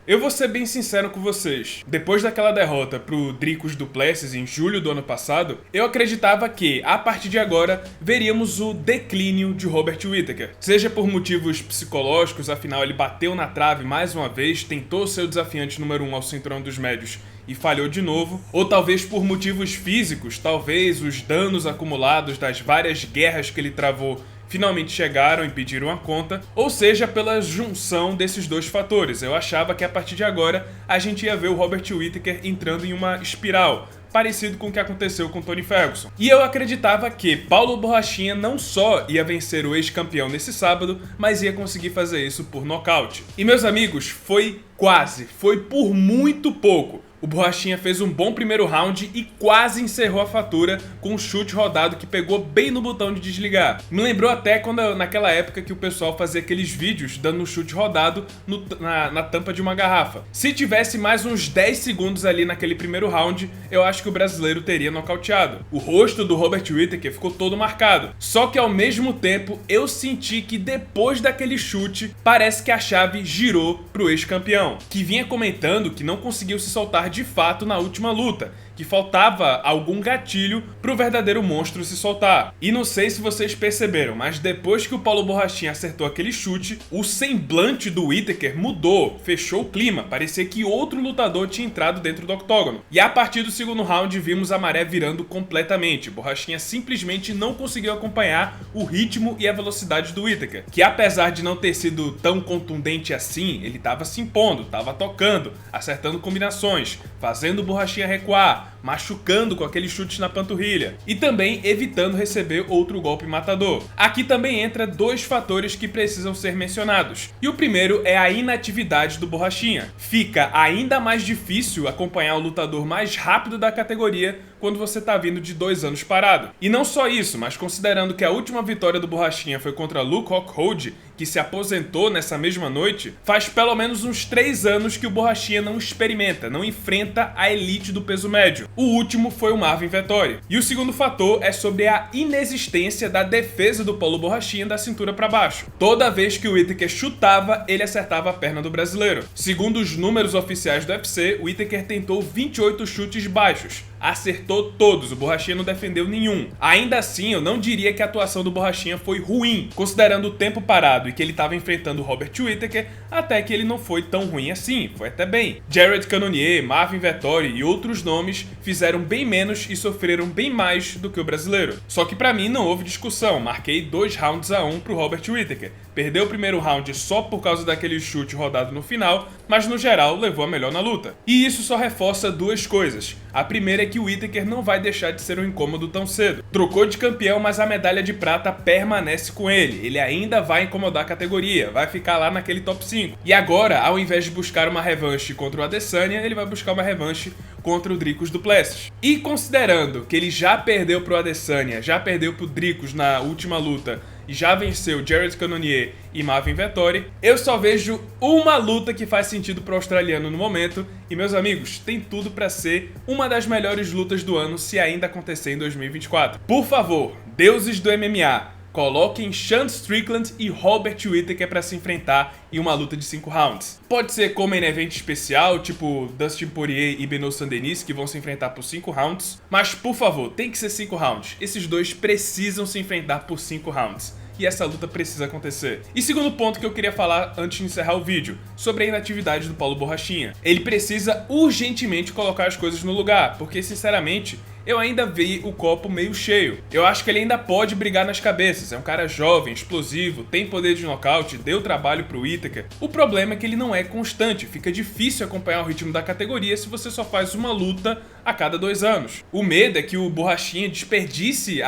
Eu vou ser bem sincero com vocês. Depois daquela derrota pro Dricus du Plessis em julho do ano passado, eu acreditava que, a partir de agora, veríamos o declínio de Robert Whittaker. Seja por motivos psicológicos, afinal ele bateu na trave mais uma vez, tentou ser o desafiante número 1 ao cinturão dos médios e falhou de novo, ou talvez por motivos físicos, talvez os danos acumulados das várias guerras que ele travou finalmente chegaram e pediram a conta, ou seja, pela junção desses dois fatores. Eu achava que a partir de agora a gente ia ver o Robert Whittaker entrando em uma espiral, parecido com o que aconteceu com Tony Ferguson. E eu acreditava que Paulo Borrachinha não só ia vencer o ex-campeão nesse sábado, mas ia conseguir fazer isso por nocaute. E meus amigos, foi por muito pouco. O Borrachinha fez um bom primeiro round e quase encerrou a fatura com um chute rodado que pegou bem no botão de desligar. Me lembrou até naquela época que o pessoal fazia aqueles vídeos dando um chute rodado na tampa de uma garrafa. Se tivesse mais uns 10 segundos ali naquele primeiro round, eu acho que o brasileiro teria nocauteado. O rosto do Robert Whittaker ficou todo marcado. Só que ao mesmo tempo, eu senti que depois daquele chute, parece que a chave girou pro ex-campeão, que vinha comentando que não conseguiu se soltar de fato na última luta, que faltava algum gatilho pro verdadeiro monstro se soltar. E não sei se vocês perceberam, mas depois que o Paulo Borrachinha acertou aquele chute, o semblante do Whittaker mudou, fechou o clima, parecia que outro lutador tinha entrado dentro do octógono. E a partir do segundo round vimos a maré virando completamente. Borrachinha simplesmente não conseguiu acompanhar o ritmo e a velocidade do Whittaker, que apesar de não ter sido tão contundente assim, ele estava se impondo, estava tocando, acertando combinações, fazendo o Borrachinha recuar, machucando com aquele chute na panturrilha e também evitando receber outro golpe matador. Aqui também entra dois fatores que precisam ser mencionados. E o primeiro é a inatividade do Borrachinha. Fica ainda mais difícil acompanhar o lutador mais rápido da categoria quando você tá vindo de 2 anos parado. E não só isso, mas considerando que a última vitória do Borrachinha foi contra Luke Rockhold, que se aposentou nessa mesma noite, faz pelo menos uns 3 anos que o Borrachinha não experimenta, não enfrenta a elite do peso médio. O último foi o Marvin Vettori. E o segundo fator é sobre a inexistência da defesa do Paulo Borrachinha da cintura para baixo. Toda vez que o Whittaker chutava, ele acertava a perna do brasileiro. Segundo os números oficiais do UFC, o Whittaker tentou 28 chutes baixos. Acertou todos, o Borrachinha não defendeu nenhum. Ainda assim, eu não diria que a atuação do Borrachinha foi ruim, considerando o tempo parado e que ele estava enfrentando o Robert Whittaker, até que ele não foi tão ruim assim, foi até bem. Jared Cannonier, Marvin Vettori e outros nomes fizeram bem menos e sofreram bem mais do que o brasileiro. Só que pra mim não houve discussão, marquei 2-1 pro Robert Whittaker. Perdeu o primeiro round só por causa daquele chute rodado no final, mas no geral levou a melhor na luta. E isso só reforça duas coisas. A primeira é que o Whittaker não vai deixar de ser um incômodo tão cedo. Trocou de campeão, mas a medalha de prata permanece com ele. Ele ainda vai incomodar a categoria, vai ficar lá naquele top 5. E agora, ao invés de buscar uma revanche contra o Adesanya, ele vai buscar uma revanche contra o Dricus du Plessis. E considerando que ele já perdeu pro Adesanya, já perdeu pro Dricus na última luta, e já venceu Jared Cannonier e Marvin Vettori, eu só vejo uma luta que faz sentido pro australiano no momento, e meus amigos, tem tudo pra ser uma das melhores lutas do ano se ainda acontecer em 2024. Por favor, deuses do MMA, coloquem Sean Strickland e Robert Whittaker pra se enfrentar em uma luta de 5 rounds. Pode ser como em evento especial, tipo Dustin Poirier e Benoit Saint-Denis, que vão se enfrentar por 5 rounds, mas por favor, tem que ser 5 rounds. Esses dois precisam se enfrentar por 5 rounds. E essa luta precisa acontecer. E segundo ponto que eu queria falar antes de encerrar o vídeo, sobre a inatividade do Paulo Borrachinha. Ele precisa urgentemente colocar as coisas no lugar, porque sinceramente, eu ainda vi o copo meio cheio. Eu acho que ele ainda pode brigar nas cabeças. É um cara jovem, explosivo, tem poder de nocaute, deu trabalho pro Whittaker. O problema é que ele não é constante, fica difícil acompanhar o ritmo da categoria se você só faz uma luta a cada 2 anos. O medo é que o Borrachinha desperdice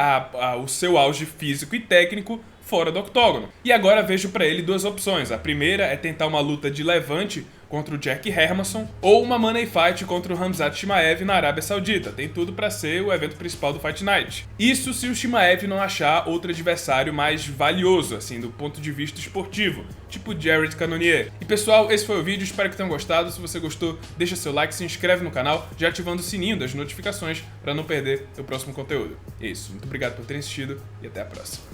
o seu auge físico e técnico fora do octógono. E agora vejo pra ele 2 opções. A primeira é tentar uma luta de levante contra o Jack Hermansson ou uma Money Fight contra o Khamzat Chimaev na Arábia Saudita. Tem tudo pra ser o evento principal do Fight Night. Isso se o Chimaev não achar outro adversário mais valioso, assim, do ponto de vista esportivo, tipo Jared Cannonier. E pessoal, esse foi o vídeo, espero que tenham gostado. Se você gostou, deixa seu like, se inscreve no canal, já ativando o sininho das notificações pra não perder o próximo conteúdo. É isso, muito obrigado por terem assistido e até a próxima.